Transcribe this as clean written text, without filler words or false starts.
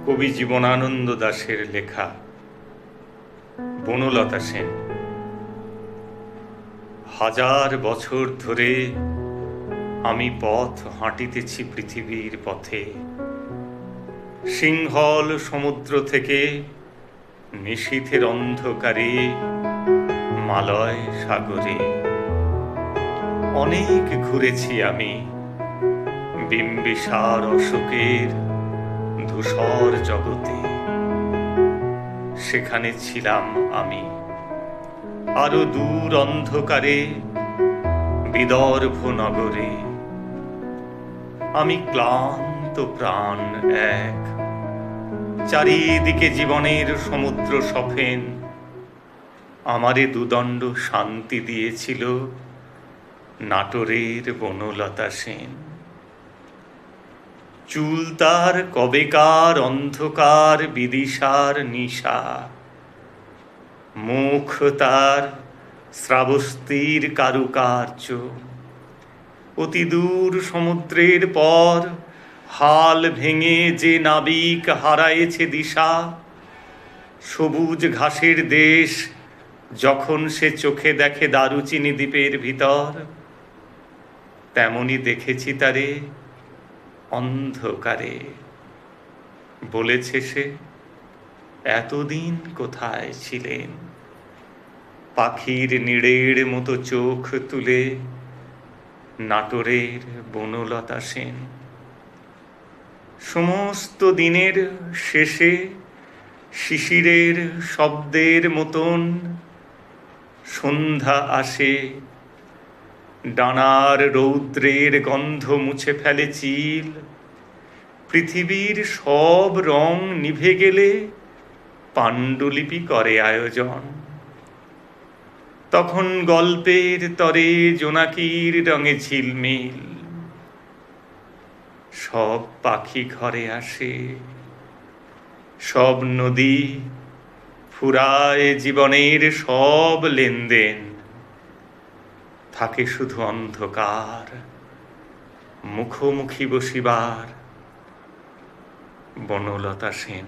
কবি জীবনানন্দ দাশের লেখা বনলতা সেন। হাজার বছর ধরে আমি পথ হাঁটিতেছি পৃথিবীর পথে, সিংহল সমুদ্র থেকে নিশীথের অন্ধকারে মালয় সাগরে। অনেক ঘুরেছি আমি বিম্বিসার অশোকের ধূসর জগতে, সেখানে ছিলাম আমি। আরো দূর অন্ধকারে বিদর্ভ নগরে আমি ক্লান্ত প্রাণ এক, চারিদিকে জীবনের সমুদ্র সফেন। আমারে দুদণ্ড শান্তি দিয়েছিল নাটোরের বনলতা সেন। চুল তার কবেকার অন্ধকার বিদিশার নিশা, মুখ তার শ্রাবস্তির কারুকার্য। অতি দূর সমুদ্রের পর হাল ভেঙে যে নাবিক হারায়েছে দিশা, সবুজ ঘাসের দেশ যখন সে চোখে দেখে দারুচিনি দ্বীপের ভিতর, তেমনি দেখেছি তারে অন্ধকারে। বলেছে সে, এতদিন কোথায় ছিলেন? পাখির নীড়ের মতো চোখ তুলে নাটোরের বনলতা সেন। সমস্ত দিনের শেষে শিশিরের শব্দের মতন সন্ধ্যা আসে, ডানার রৌদ্রের গন্ধ মুছে ফেলে চিল। পৃথিবীর সব রং নিভে গেলে পাণ্ডুলিপি করে আয়োজন। তখন গল্পের তরে জোনাকির রঙে ঝিলমিল। সব পাখি ঘরে আসে, সব নদী ফুরায় জীবনের সব লেনদেন। থাকে শুধু অন্ধকার, মুখোমুখি বসিবার বনলতা সেন।